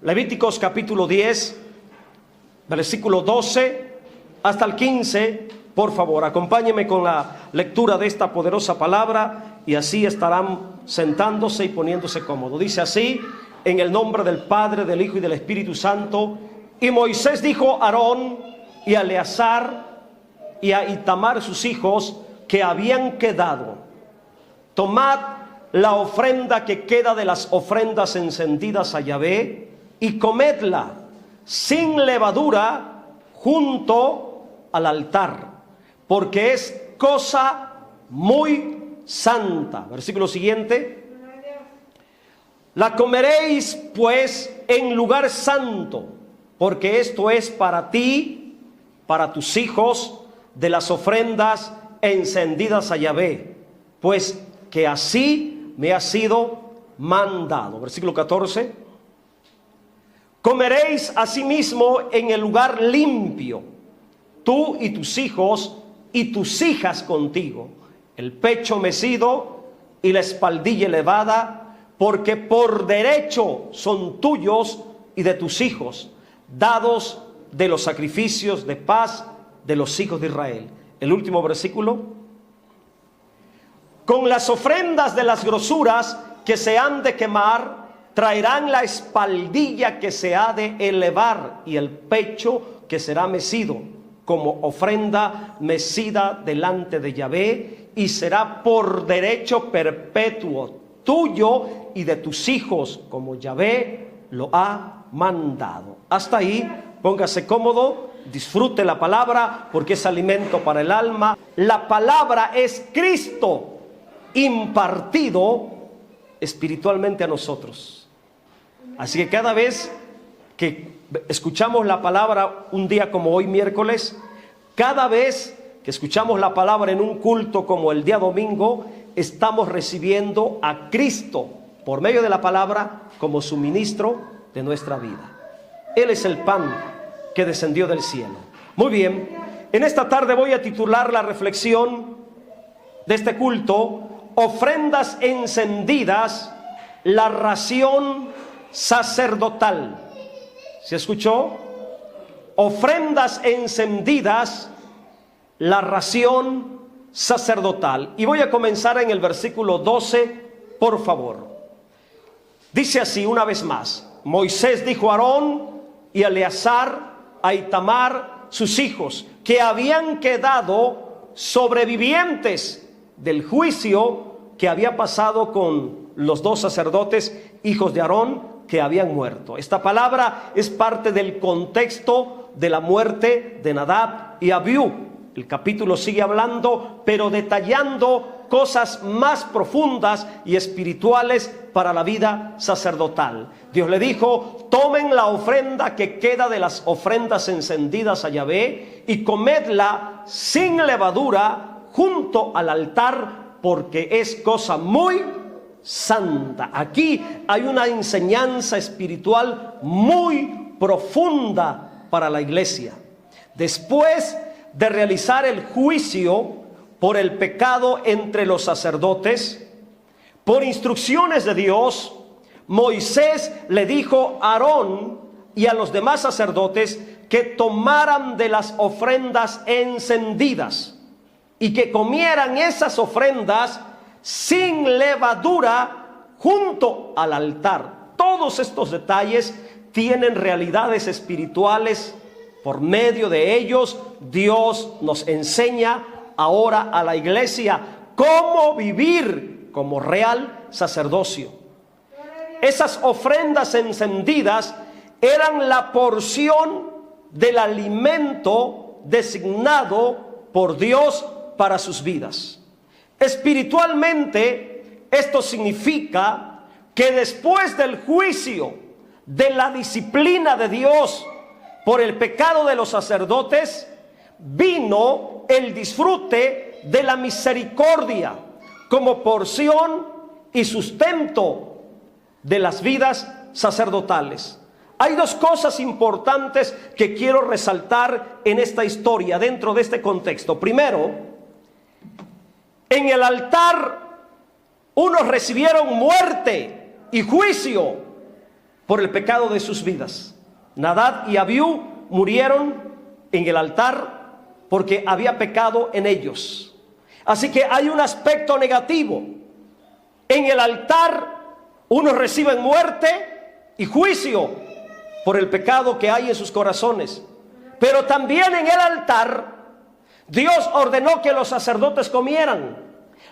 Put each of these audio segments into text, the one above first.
Levíticos capítulo 10, versículo 12 hasta el 15. Por favor, acompáñenme con la lectura de esta poderosa palabra y así estarán sentándose y poniéndose cómodos. Dice así, en el nombre del Padre, del Hijo y del Espíritu Santo. Y Moisés dijo a Aarón y a Eleazar y a Itamar sus hijos que habían quedado: tomad la ofrenda que queda de las ofrendas encendidas a Yahvé y comedla sin levadura junto al altar, porque es cosa muy santa. Versículo siguiente: la comeréis pues en lugar santo, porque esto es para ti, para tus hijos, de las ofrendas encendidas a Yahvé, pues que así me ha sido mandado. Versículo 14: comeréis asimismo en el lugar limpio, tú y tus hijos y tus hijas contigo, el pecho mecido y la espaldilla elevada, porque por derecho son tuyos y de tus hijos, dados de los sacrificios de paz de los hijos de Israel. El último versículo: con las ofrendas de las grosuras que se han de quemar, traerán la espaldilla que se ha de elevar y el pecho que será mecido como ofrenda mecida delante de Yahvé, y será por derecho perpetuo tuyo y de tus hijos, como Yahvé lo ha mandado. Hasta ahí, póngase cómodo, disfrute la palabra porque es alimento para el alma. La palabra es Cristo impartido espiritualmente a nosotros. Así que cada vez que escuchamos la palabra, un día como hoy, miércoles, cada vez que escuchamos la palabra en un culto como el día domingo, estamos recibiendo a Cristo por medio de la palabra como suministro de nuestra vida. Él es el pan que descendió del cielo. Muy bien, en esta tarde voy a titular la reflexión de este culto: ofrendas encendidas, la ración sacerdotal. ¿Se escuchó? Ofrendas encendidas, la ración sacerdotal. Y voy a comenzar en el versículo 12, por favor. Dice así una vez más: Moisés dijo a Aarón y a Eleazar, a Itamar sus hijos, que habían quedado sobrevivientes del juicio que había pasado con los dos sacerdotes, hijos de Aarón, que habían muerto. Esta palabra es parte del contexto de la muerte de Nadab y Abiú. El capítulo sigue hablando, pero detallando cosas más profundas y espirituales para la vida sacerdotal. Dios le dijo: tomen la ofrenda que queda de las ofrendas encendidas a Yahvé y comedla sin levadura junto al altar, porque es cosa muy santa. Aquí hay una enseñanza espiritual muy profunda para la iglesia. Después de realizar el juicio por el pecado entre los sacerdotes, por instrucciones de Dios, Moisés le dijo a Aarón y a los demás sacerdotes que tomaran de las ofrendas encendidas y que comieran esas ofrendas sin levadura junto al altar. Todos estos detalles tienen realidades espirituales. Por medio de ellos, Dios nos enseña ahora a la iglesia cómo vivir como real sacerdocio. Esas ofrendas encendidas eran la porción del alimento designado por Dios para sus vidas. Espiritualmente, esto significa que después del juicio, de la disciplina de Dios por el pecado de los sacerdotes, vino el disfrute de la misericordia como porción y sustento de las vidas sacerdotales. Hay dos cosas importantes que quiero resaltar en esta historia, dentro de este contexto. Primero, en el altar unos recibieron muerte y juicio por el pecado de sus vidas. Nadab y Abiú murieron en el altar porque había pecado en ellos. Así que hay un aspecto negativo. En el altar unos reciben muerte y juicio por el pecado que hay en sus corazones. Pero también en el altar Dios ordenó que los sacerdotes comieran.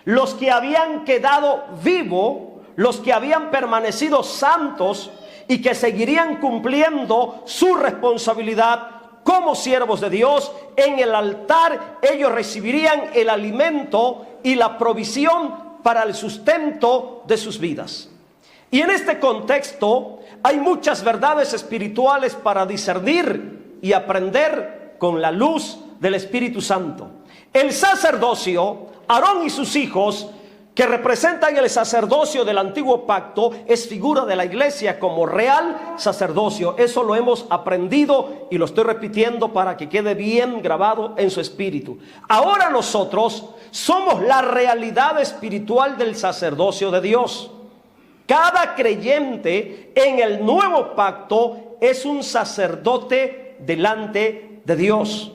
Los que habían quedado vivos, los que habían permanecido santos y que seguirían cumpliendo su responsabilidad como siervos de Dios, en el altar ellos recibirían el alimento y la provisión para el sustento de sus vidas. Y en este contexto hay muchas verdades espirituales para discernir y aprender con la luz del Espíritu Santo. El sacerdocio, Aarón y sus hijos, que representan el sacerdocio del antiguo pacto, es figura de la iglesia como real sacerdocio. Eso lo hemos aprendido y lo estoy repitiendo para que quede bien grabado en su espíritu. Ahora nosotros somos la realidad espiritual del sacerdocio de Dios. Cada creyente en el nuevo pacto es un sacerdote delante de Dios.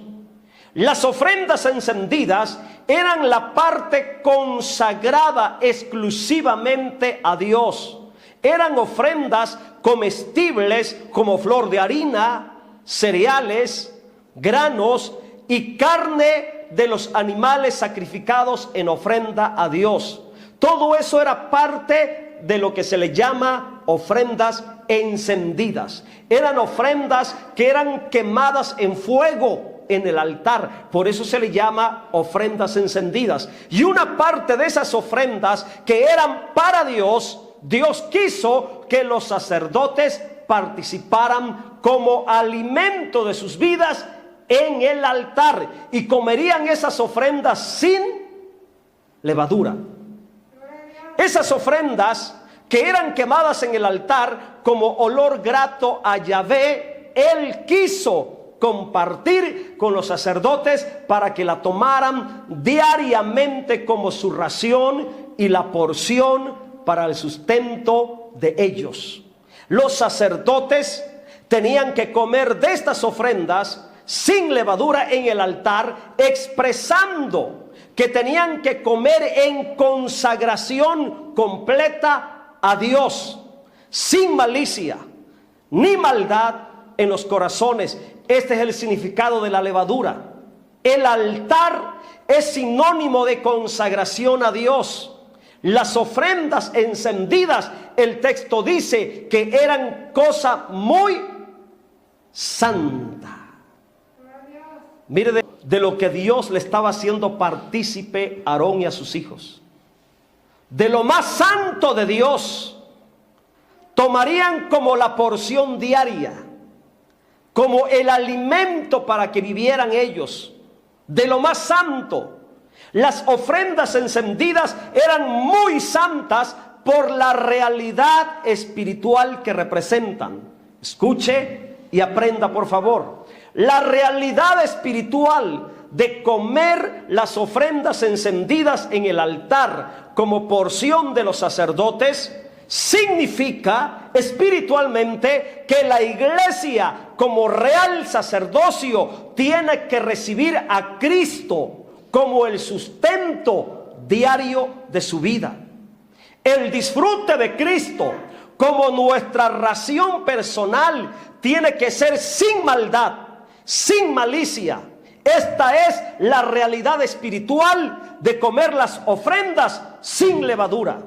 Las ofrendas encendidas eran la parte consagrada exclusivamente a Dios. Eran ofrendas comestibles como flor de harina, cereales, granos y carne de los animales sacrificados en ofrenda a Dios. Todo eso era parte de lo que se le llama ofrendas encendidas. Eran ofrendas que eran quemadas en fuego en el altar, por eso se le llama ofrendas encendidas. Y una parte de esas ofrendas que eran para Dios, Dios quiso que los sacerdotes participaran como alimento de sus vidas en el altar y comerían esas ofrendas sin levadura. Esas ofrendas que eran quemadas en el altar como olor grato a Yahvé, Él quiso compartir con los sacerdotes para que la tomaran diariamente como su ración y la porción para el sustento de ellos. Los sacerdotes tenían que comer de estas ofrendas sin levadura en el altar, expresando que tenían que comer en consagración completa a Dios, sin malicia ni maldad en los corazones. Este es el significado de la levadura. El altar es sinónimo de consagración a Dios. Las ofrendas encendidas, el texto dice que eran cosa muy santa. Mire de lo que Dios le estaba haciendo partícipe a Aarón y a sus hijos. De lo más santo de Dios, tomarían como la porción diaria, como el alimento para que vivieran ellos, de lo más santo. Las ofrendas encendidas eran muy santas por la realidad espiritual que representan. Escuche y aprenda, por favor. La realidad espiritual de comer las ofrendas encendidas en el altar como porción de los sacerdotes significa espiritualmente que la iglesia como real sacerdocio tiene que recibir a Cristo como el sustento diario de su vida. El disfrute de Cristo como nuestra ración personal tiene que ser sin maldad, sin malicia. Esta es la realidad espiritual de comer las ofrendas sin levadura.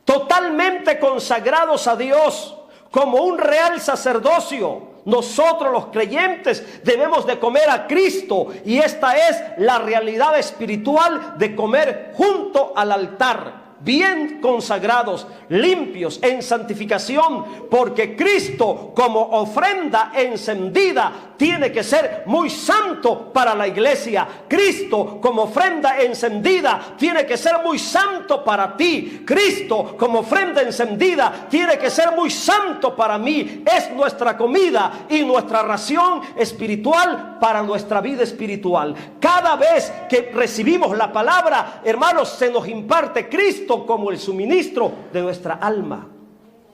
Totalmente consagrados a Dios como un real sacerdocio. Nosotros los creyentes debemos de comer a Cristo, y esta es la realidad espiritual de comer junto al altar, bien consagrados, limpios, en santificación, porque Cristo como ofrenda encendida tiene que ser muy santo para la iglesia. Cristo como ofrenda encendida tiene que ser muy santo para ti. Cristo como ofrenda encendida tiene que ser muy santo para mí. Es nuestra comida y nuestra ración espiritual para nuestra vida espiritual. Cada vez que recibimos la palabra, hermanos, se nos imparte Cristo como el suministro de nuestra alma.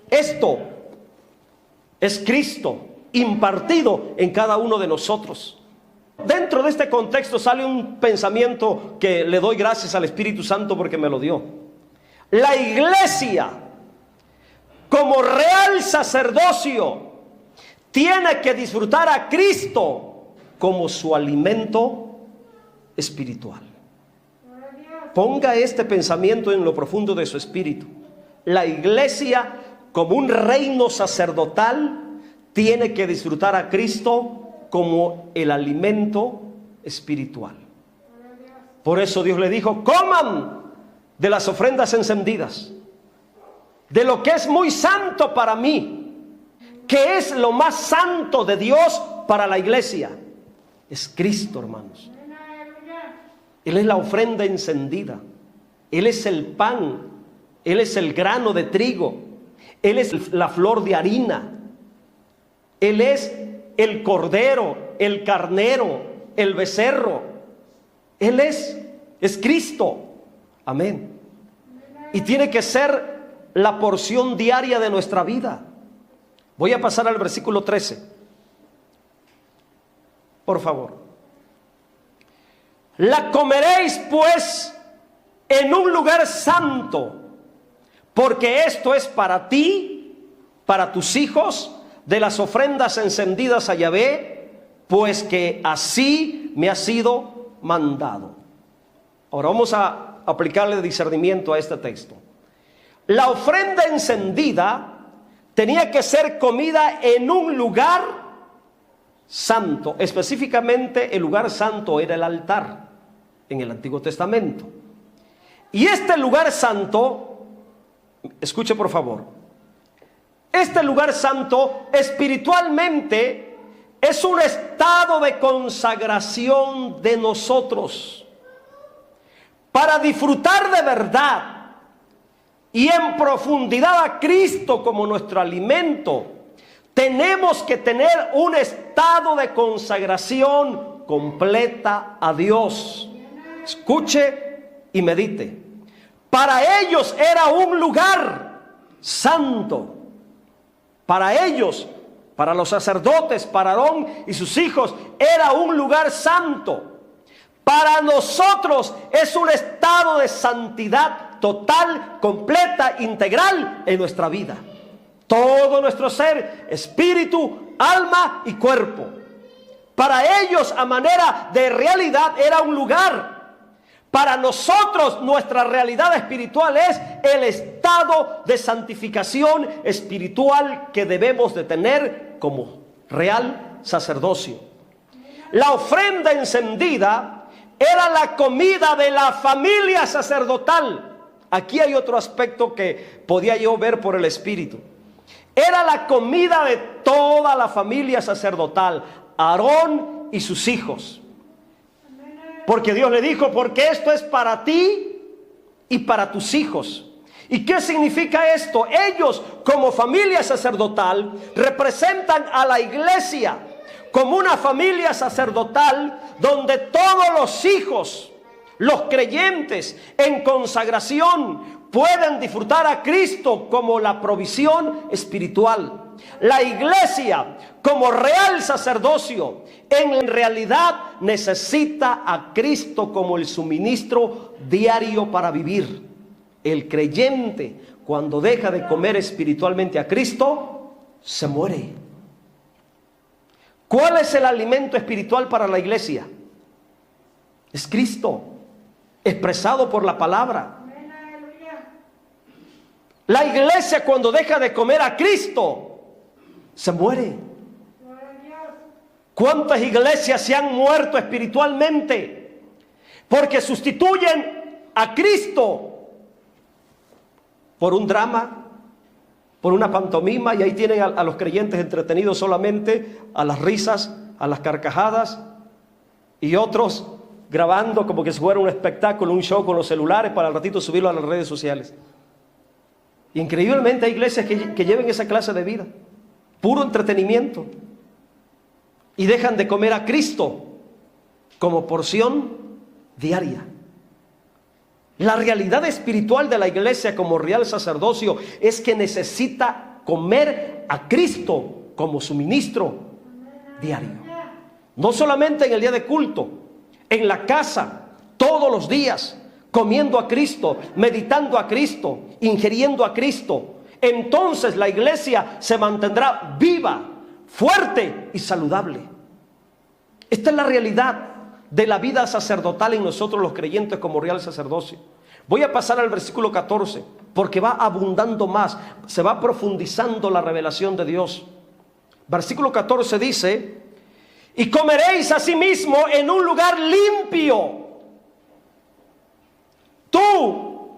Esto Es Cristo impartido en cada uno de nosotros. Dentro de este contexto sale un pensamiento que le doy gracias al Espíritu Santo porque me lo dio. La iglesia, como real sacerdocio, tiene que disfrutar a Cristo como su alimento espiritual. Ponga este pensamiento en lo profundo de su espíritu. La iglesia, como un reino sacerdotal, tiene que disfrutar a Cristo como el alimento espiritual. Por eso Dios le dijo: coman de las ofrendas encendidas, de lo que es muy santo para mí. ¿Qué es lo más santo de Dios para la iglesia? Es Cristo, hermanos. Él es la ofrenda encendida. Él es el pan. Él es el grano de trigo. Él es la flor de harina. Él es el cordero, el carnero, el becerro. Él es Cristo. Amén. Y tiene que ser la porción diaria de nuestra vida. Voy a pasar al versículo 13. Por favor. La comeréis pues en un lugar santo, porque esto es para ti, para tus hijos, de las ofrendas encendidas a Yahvé, pues que así me ha sido mandado. Ahora vamos a aplicarle discernimiento a este texto. La ofrenda encendida tenía que ser comida en un lugar santo. Específicamente el lugar santo era el altar en el Antiguo Testamento. Y este lugar santo, escuche por favor, este lugar santo espiritualmente es un estado de consagración de nosotros. Para disfrutar de verdad y en profundidad a Cristo como nuestro alimento, tenemos que tener un estado de consagración completa a Dios. Escuche y medite. Para ellos era un lugar santo. Para ellos, para los sacerdotes, para Aarón y sus hijos, era un lugar santo. Para nosotros es un estado de santidad total, completa, integral en nuestra vida. Todo nuestro ser, espíritu, alma y cuerpo. Para ellos, a manera de realidad, era un lugar. Para nosotros, nuestra realidad espiritual es el estado de santificación espiritual que debemos de tener como real sacerdocio. La ofrenda encendida era la comida de la familia sacerdotal. Aquí hay otro aspecto que podía yo ver por el Espíritu. Era la comida de toda la familia sacerdotal, Aarón y sus hijos. Porque Dios le dijo: porque esto es para ti y para tus hijos. ¿Y qué significa esto? Ellos, como familia sacerdotal, representan a la iglesia como una familia sacerdotal donde todos los hijos, los creyentes en consagración, pueden disfrutar a Cristo como la provisión espiritual. La iglesia, como real sacerdocio, en realidad necesita a Cristo como el suministro diario para vivir. El creyente, cuando deja de comer espiritualmente a Cristo, se muere. ¿Cuál es el alimento espiritual para la iglesia? Es Cristo, expresado por la palabra. La iglesia, cuando deja de comer a Cristo, se muere. ¿Cuántas iglesias se han muerto espiritualmente? Porque sustituyen a Cristo por un drama, por una pantomima, y ahí tienen a los creyentes entretenidos solamente a las risas, a las carcajadas, y otros grabando como que si fuera un espectáculo, un show con los celulares para al ratito subirlo a las redes sociales. Increíblemente hay iglesias que lleven esa clase de vida, puro entretenimiento, y dejan de comer a Cristo como porción diaria. La realidad espiritual de la iglesia como real sacerdocio es que necesita comer a Cristo como su ministro diario. No solamente en el día de culto, en la casa, todos los días, comiendo a Cristo, meditando a Cristo, ingiriendo a Cristo. Entonces la iglesia se mantendrá viva, fuerte y saludable. Esta es la realidad de la vida sacerdotal en nosotros los creyentes como real sacerdocio. Voy a pasar al versículo 14, porque va abundando más, se va profundizando la revelación de Dios. Versículo 14 dice: y comeréis asimismo en un lugar limpio, tú,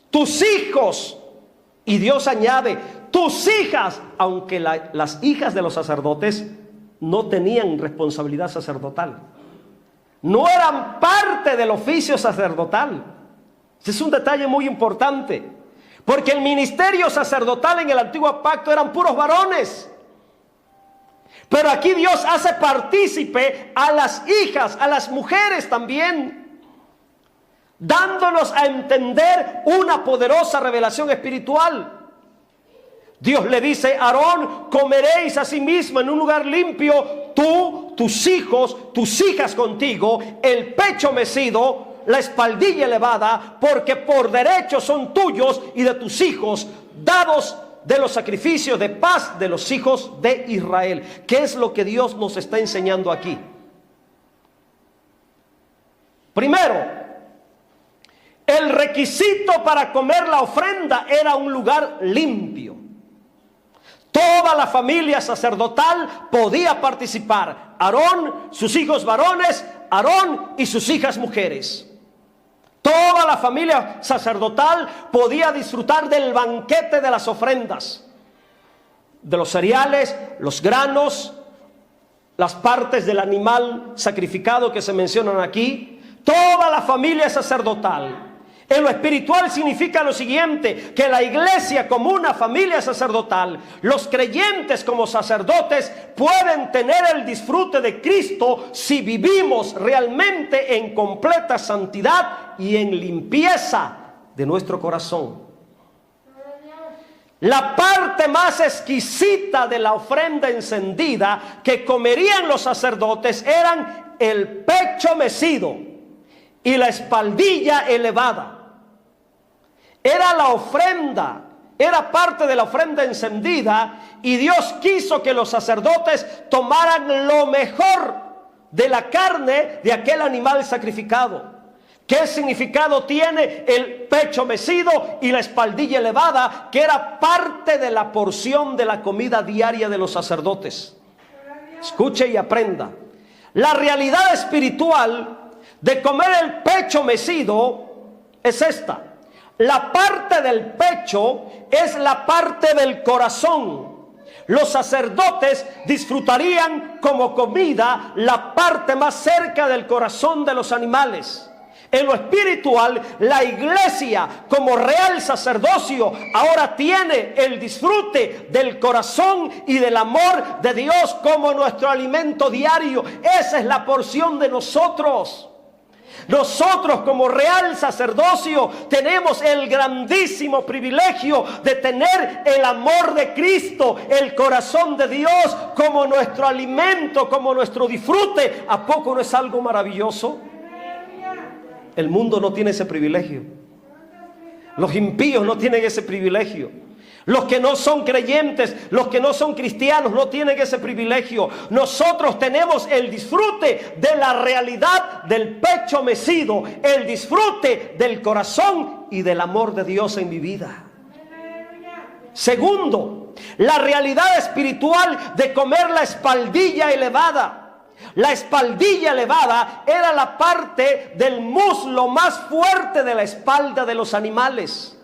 tus hijos, y Dios añade, tus hijas, aunque las hijas de los sacerdotes no tenían responsabilidad sacerdotal, no eran parte del oficio sacerdotal. Ese es un detalle muy importante, porque el ministerio sacerdotal en el antiguo pacto eran puros varones. Pero aquí Dios hace partícipe a las hijas, a las mujeres también, dándonos a entender una poderosa revelación espiritual. Dios le dice a Aarón: comeréis asimismo en un lugar limpio, tú, tus hijos, tus hijas contigo, el pecho mecido, la espaldilla elevada, porque por derecho son tuyos y de tus hijos, dados de los sacrificios de paz de los hijos de Israel. ¿Qué es lo que Dios nos está enseñando aquí? Primero, el requisito para comer la ofrenda era un lugar limpio. Toda la familia sacerdotal podía participar. Aarón, sus hijos varones, Aarón y sus hijas mujeres. Toda la familia sacerdotal podía disfrutar del banquete de las ofrendas, de los cereales, los granos, las partes del animal sacrificado que se mencionan aquí. Toda la familia sacerdotal. En lo espiritual significa lo siguiente: que la iglesia como una familia sacerdotal, los creyentes como sacerdotes, pueden tener el disfrute de Cristo si vivimos realmente en completa santidad y en limpieza de nuestro corazón. La parte más exquisita de la ofrenda encendida que comerían los sacerdotes eran el pecho mecido y la espaldilla elevada. Era la ofrenda, era parte de la ofrenda encendida, y Dios quiso que los sacerdotes tomaran lo mejor de la carne de aquel animal sacrificado. ¿Qué significado tiene el pecho mecido y la espaldilla elevada? Que era parte de la porción de la comida diaria de los sacerdotes. Escuche y aprenda. La realidad espiritual de comer el pecho mecido es esta: la parte del pecho es la parte del corazón. Los sacerdotes disfrutarían como comida la parte más cerca del corazón de los animales. En lo espiritual, la iglesia como real sacerdocio ahora tiene el disfrute del corazón y del amor de Dios como nuestro alimento diario. Esa es la porción de nosotros. Nosotros como real sacerdocio tenemos el grandísimo privilegio de tener el amor de Cristo, el corazón de Dios como nuestro alimento, como nuestro disfrute. ¿A poco no es algo maravilloso? El mundo no tiene ese privilegio. Los impíos no tienen ese privilegio. Los que no son creyentes, los que no son cristianos, no tienen ese privilegio. Nosotros tenemos el disfrute de la realidad del pecho mecido, el disfrute del corazón y del amor de Dios en mi vida. Segundo, la realidad espiritual de comer la espaldilla elevada. La espaldilla elevada era la parte del muslo más fuerte de la espalda de los animales.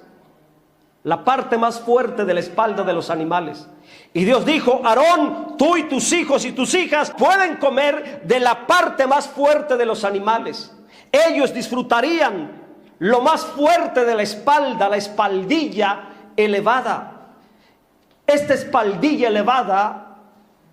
La parte más fuerte de la espalda de los animales. Y Dios dijo: Aarón, tú y tus hijos y tus hijas pueden comer de la parte más fuerte de los animales. Ellos disfrutarían lo más fuerte de la espalda, la espaldilla elevada. Esta espaldilla elevada,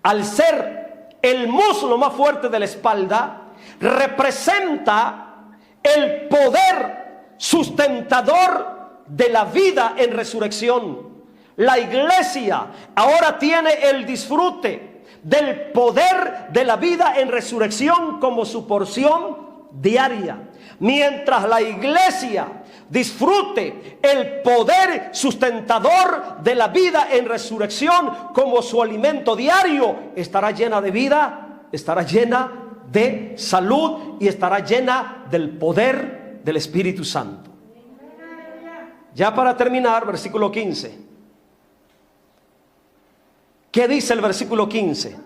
al ser el muslo más fuerte de la espalda, representa el poder sustentador de la vida en resurrección. La iglesia ahora tiene el disfrute del poder de la vida en resurrección como su porción diaria. Mientras la iglesia disfrute el poder sustentador de la vida en resurrección como su alimento diario, estará llena de vida, estará llena de salud y estará llena del poder del Espíritu Santo. Ya para terminar, versículo 15. ¿Qué dice el versículo 15?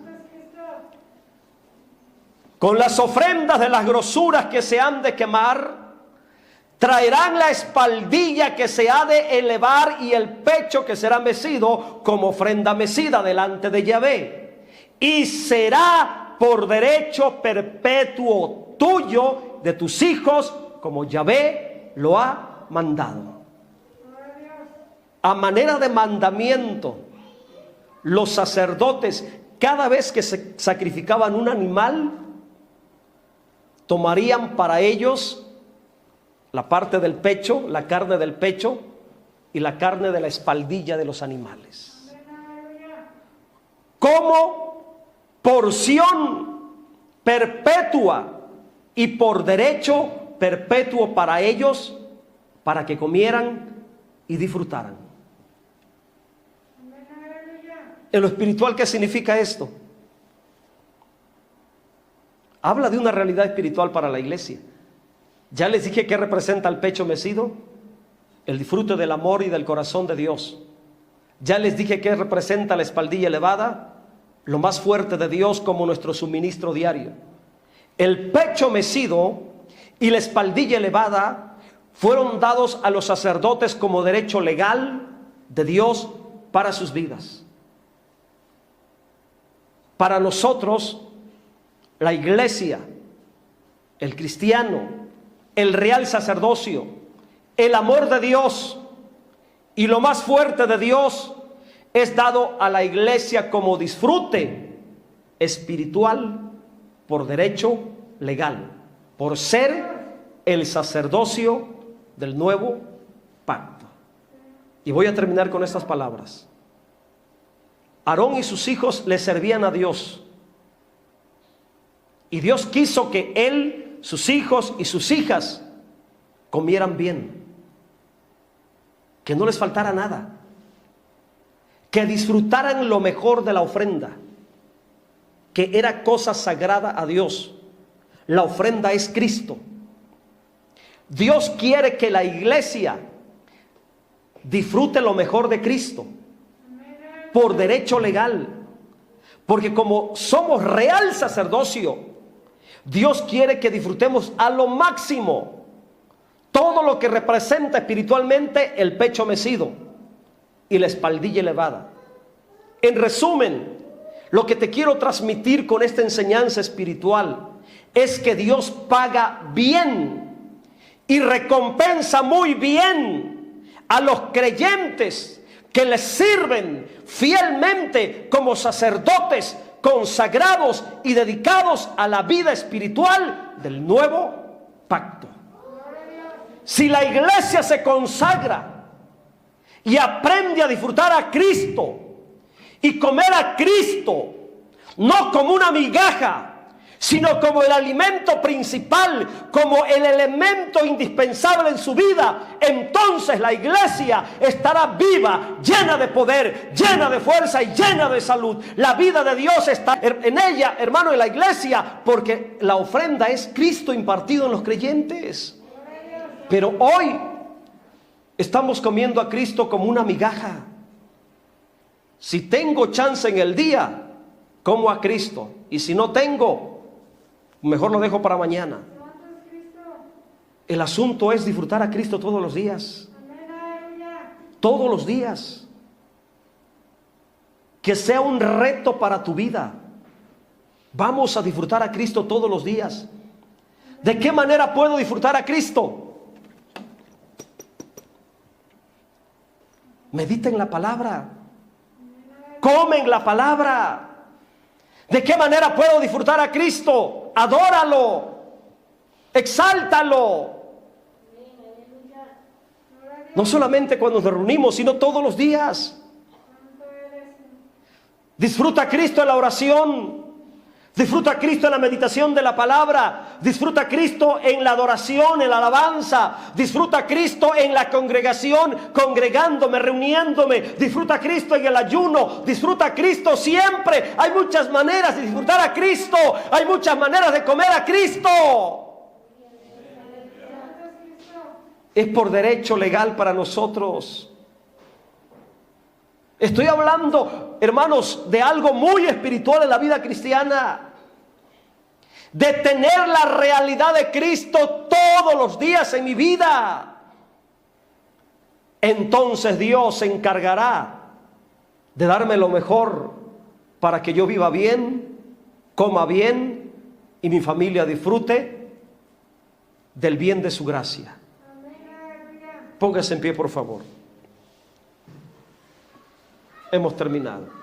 Con las ofrendas de las grosuras que se han de quemar, traerán la espaldilla que se ha de elevar y el pecho que será mecido como ofrenda mecida delante de Yahvé. Y será por derecho perpetuo tuyo, de tus hijos, como Yahvé lo ha mandado. A manera de mandamiento, los sacerdotes, cada vez que se sacrificaban un animal, tomarían para ellos la parte del pecho, la carne del pecho y la carne de la espaldilla de los animales, como porción perpetua y por derecho perpetuo para ellos, para que comieran y disfrutaran. En lo espiritual, ¿qué significa esto? Habla de una realidad espiritual para la iglesia. Ya les dije qué representa el pecho mecido, el disfrute del amor y del corazón de Dios. Ya les dije qué representa la espaldilla elevada, lo más fuerte de Dios como nuestro suministro diario. El pecho mecido y la espaldilla elevada fueron dados a los sacerdotes como derecho legal de Dios para sus vidas. Para nosotros, la iglesia, el cristiano, el real sacerdocio, el amor de Dios y lo más fuerte de Dios es dado a la iglesia como disfrute espiritual por derecho legal, por ser el sacerdocio del nuevo pacto. Y voy a terminar con estas palabras. Aarón y sus hijos le servían a Dios. Y Dios quiso que él, sus hijos y sus hijas comieran bien, que no les faltara nada, que disfrutaran lo mejor de la ofrenda, que era cosa sagrada a Dios. La ofrenda es Cristo. Dios quiere que la iglesia disfrute lo mejor de Cristo por derecho legal, porque como somos real sacerdocio, Dios quiere que disfrutemos a lo máximo todo lo que representa espiritualmente el pecho mecido y la espaldilla elevada. En resumen, lo que te quiero transmitir con esta enseñanza espiritual es que Dios paga bien y recompensa muy bien a los creyentes que le sirven fielmente como sacerdotes consagrados y dedicados a la vida espiritual del nuevo pacto. Si la iglesia se consagra y aprende a disfrutar a Cristo y comer a Cristo, no como una migaja, sino como el alimento principal, como el elemento indispensable en su vida, entonces la iglesia estará viva, llena de poder, llena de fuerza y llena de salud. La vida de Dios está en ella, hermano, en la iglesia, porque la ofrenda es Cristo impartido en los creyentes. Pero hoy estamos comiendo a Cristo como una migaja. Si tengo chance en el día, como a Cristo, y si no tengo, mejor lo dejo para mañana. El asunto es disfrutar a Cristo todos los días. Todos los días. Que sea un reto para tu vida. Vamos a disfrutar a Cristo todos los días. ¿De qué manera puedo disfrutar a Cristo? Medita en la palabra. Come en la palabra. ¿De qué manera puedo disfrutar a Cristo? Adóralo, exáltalo. No solamente cuando nos reunimos, sino todos los días. Disfruta a Cristo en la oración. Disfruta a Cristo en la meditación de la palabra. Disfruta a Cristo en la adoración, en la alabanza. Disfruta a Cristo en la congregación, congregándome, reuniéndome. Disfruta a Cristo en el ayuno. Disfruta a Cristo siempre. Hay muchas maneras de disfrutar a Cristo. Hay muchas maneras de comer a Cristo. Es por derecho legal para nosotros. Estoy hablando, hermanos, de algo muy espiritual en la vida cristiana. De tener la realidad de Cristo todos los días en mi vida. Entonces Dios se encargará de darme lo mejor para que yo viva bien, coma bien y mi familia disfrute del bien de su gracia. Póngase en pie, por favor. Hemos terminado.